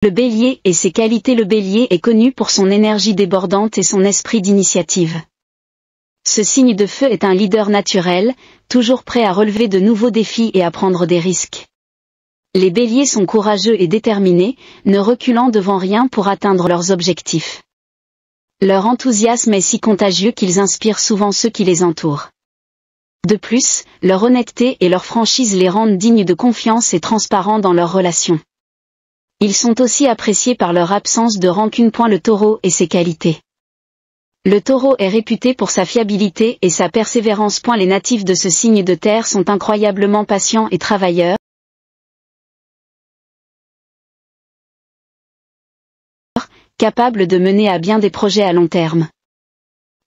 Le Bélier et ses qualités. Le Bélier est connu pour son énergie débordante et son esprit d'initiative. Ce signe de feu est un leader naturel, toujours prêt à relever de nouveaux défis et à prendre des risques. Les Béliers sont courageux et déterminés, ne reculant devant rien pour atteindre leurs objectifs. Leur enthousiasme est si contagieux qu'ils inspirent souvent ceux qui les entourent. De plus, leur honnêteté et leur franchise les rendent dignes de confiance et transparents dans leurs relations. Ils sont aussi appréciés par leur absence de rancune. Le Taureau et ses qualités. Le Taureau est réputé pour sa fiabilité et sa persévérance. Les natifs de ce signe de terre sont incroyablement patients et travailleurs, capables de mener à bien des projets à long terme.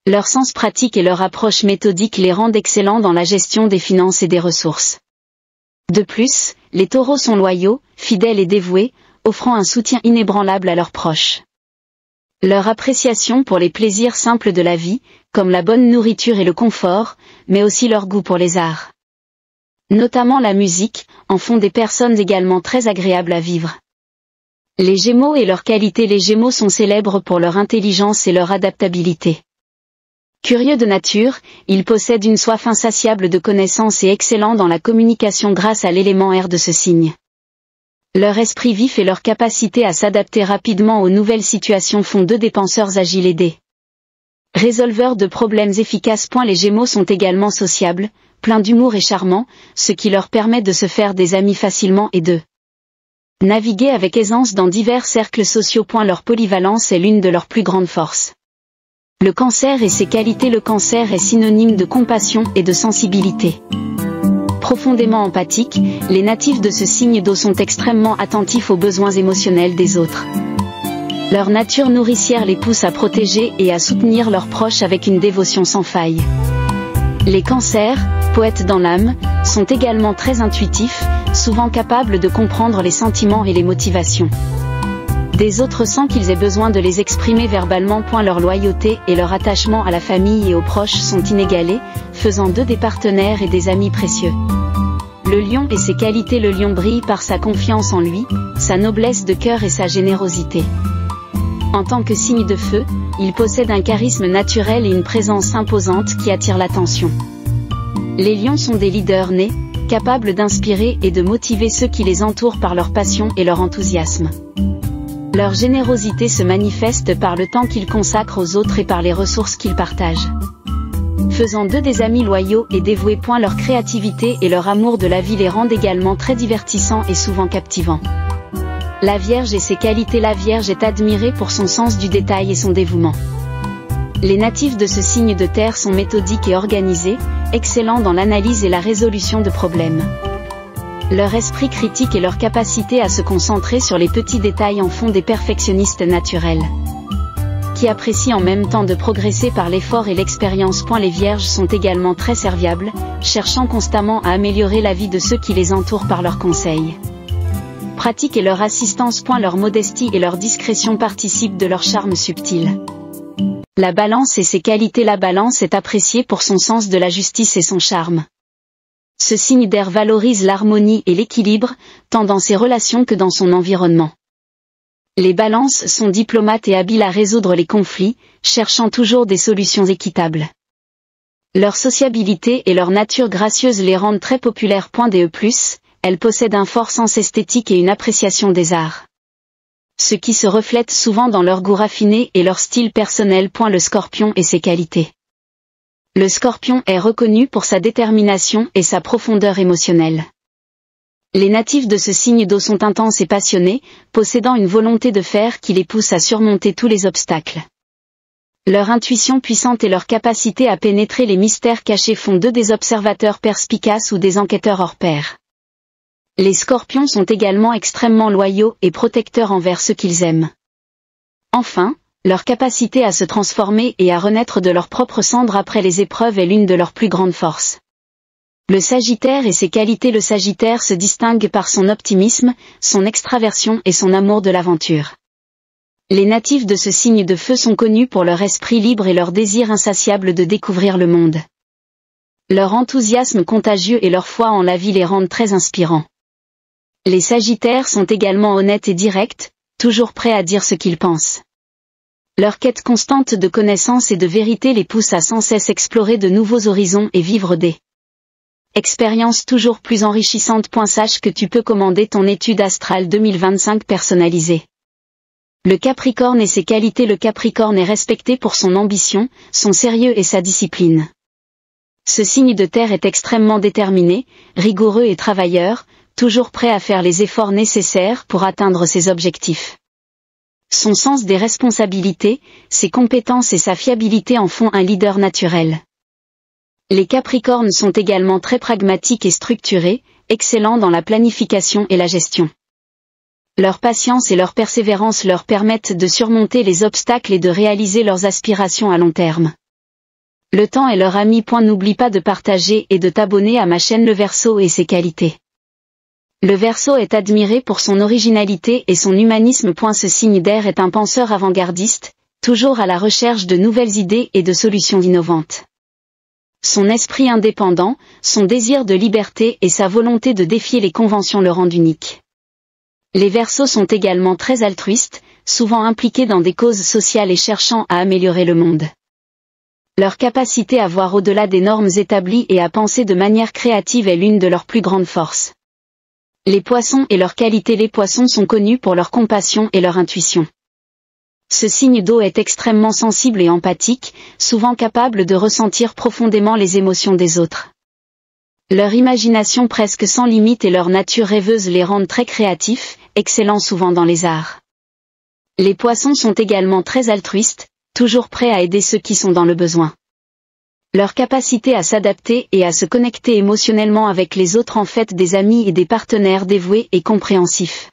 Leur sens pratique et leur approche méthodique les rendent excellents dans la gestion des finances et des ressources. De plus, les taureaux sont loyaux, fidèles et dévoués, offrant un soutien inébranlable à leurs proches. Leur appréciation pour les plaisirs simples de la vie, comme la bonne nourriture et le confort, mais aussi leur goût pour les arts, notamment la musique, en font des personnes également très agréables à vivre. Les Gémeaux et leurs qualités. Les Gémeaux sont célèbres pour leur intelligence et leur adaptabilité. Curieux de nature, ils possèdent une soif insatiable de connaissances et excellents dans la communication grâce à l'élément air de ce signe. Leur esprit vif et leur capacité à s'adapter rapidement aux nouvelles situations font d'eux des penseurs agiles et des résolveurs de problèmes efficaces. Les Gémeaux sont également sociables, pleins d'humour et charmants, ce qui leur permet de se faire des amis facilement et de naviguer avec aisance dans divers cercles sociaux. Leur polyvalence est l'une de leurs plus grandes forces. Le Cancer et ses qualités. Le Cancer est synonyme de compassion et de sensibilité. Profondément empathiques, les natifs de ce signe d'eau sont extrêmement attentifs aux besoins émotionnels des autres. Leur nature nourricière les pousse à protéger et à soutenir leurs proches avec une dévotion sans faille. Les Cancers, poètes dans l'âme, sont également très intuitifs, souvent capables de comprendre les sentiments et les motivations des autres sans qu'ils aient besoin de les exprimer verbalement. Leur loyauté et leur attachement à la famille et aux proches sont inégalés, faisant d'eux des partenaires et des amis précieux. Le Lion et ses qualités. Le Lion brille par sa confiance en lui, sa noblesse de cœur et sa générosité. En tant que signe de feu, il possède un charisme naturel et une présence imposante qui attire l'attention. Les Lions sont des leaders nés, capables d'inspirer et de motiver ceux qui les entourent par leur passion et leur enthousiasme. Leur générosité se manifeste par le temps qu'ils consacrent aux autres et par les ressources qu'ils partagent, faisant d'eux des amis loyaux et dévoués. Leur créativité et leur amour de la vie les rendent également très divertissants et souvent captivants. La Vierge et ses qualités. La Vierge est admirée pour son sens du détail et son dévouement. Les natifs de ce signe de terre sont méthodiques et organisés, excellents dans l'analyse et la résolution de problèmes. Leur esprit critique et leur capacité à se concentrer sur les petits détails en font des perfectionnistes naturels, qui apprécient en même temps de progresser par l'effort et l'expérience. Les Vierges sont également très serviables, cherchant constamment à améliorer la vie de ceux qui les entourent par leurs conseils pratiques et leur assistance. Leur modestie et leur discrétion participent de leur charme subtil. La Balance et ses qualités. La Balance est appréciée pour son sens de la justice et son charme. Ce signe d'air valorise l'harmonie et l'équilibre, tant dans ses relations que dans son environnement. Les Balances sont diplomates et habiles à résoudre les conflits, cherchant toujours des solutions équitables. Leur sociabilité et leur nature gracieuse les rendent très populaires. De plus, elles possèdent un fort sens esthétique et une appréciation des arts, ce qui se reflète souvent dans leur goût raffiné et leur style personnel. Le Scorpion et ses qualités. Le Scorpion est reconnu pour sa détermination et sa profondeur émotionnelle. Les natifs de ce signe d'eau sont intenses et passionnés, possédant une volonté de fer qui les pousse à surmonter tous les obstacles. Leur intuition puissante et leur capacité à pénétrer les mystères cachés font d'eux des observateurs perspicaces ou des enquêteurs hors pair. Les Scorpions sont également extrêmement loyaux et protecteurs envers ceux qu'ils aiment. Enfin, leur capacité à se transformer et à renaître de leur propre cendre après les épreuves est l'une de leurs plus grandes forces. Le Sagittaire et ses qualités. Le Sagittaire se distingue par son optimisme, son extraversion et son amour de l'aventure. Les natifs de ce signe de feu sont connus pour leur esprit libre et leur désir insatiable de découvrir le monde. Leur enthousiasme contagieux et leur foi en la vie les rendent très inspirants. Les Sagittaires sont également honnêtes et directs, toujours prêts à dire ce qu'ils pensent. Leur quête constante de connaissance et de vérité les pousse à sans cesse explorer de nouveaux horizons et vivre des expériences toujours plus enrichissantes. Sache que tu peux commander ton étude astrale 2025 personnalisée. Le Capricorne et ses qualités. Le Capricorne est respecté pour son ambition, son sérieux et sa discipline. Ce signe de terre est extrêmement déterminé, rigoureux et travailleur, toujours prêt à faire les efforts nécessaires pour atteindre ses objectifs. Son sens des responsabilités, ses compétences et sa fiabilité en font un leader naturel. Les Capricornes sont également très pragmatiques et structurés, excellents dans la planification et la gestion. Leur patience et leur persévérance leur permettent de surmonter les obstacles et de réaliser leurs aspirations à long terme. Le temps est leur ami. N'oublie pas de partager et de t'abonner à ma chaîne Le Verseau et ses qualités. Le Verseau est admiré pour son originalité et son humanisme. Ce signe d'air est un penseur avant-gardiste, toujours à la recherche de nouvelles idées et de solutions innovantes. Son esprit indépendant, son désir de liberté et sa volonté de défier les conventions le rendent unique. Les Verseaux sont également très altruistes, souvent impliqués dans des causes sociales et cherchant à améliorer le monde. Leur capacité à voir au-delà des normes établies et à penser de manière créative est l'une de leurs plus grandes forces. Les Poissons et leurs qualités. Les Poissons sont connus pour leur compassion et leur intuition. Ce signe d'eau est extrêmement sensible et empathique, souvent capable de ressentir profondément les émotions des autres. Leur imagination presque sans limite et leur nature rêveuse les rendent très créatifs, excellents souvent dans les arts. Les Poissons sont également très altruistes, toujours prêts à aider ceux qui sont dans le besoin. Leur capacité à s'adapter et à se connecter émotionnellement avec les autres en fait des amis et des partenaires dévoués et compréhensifs.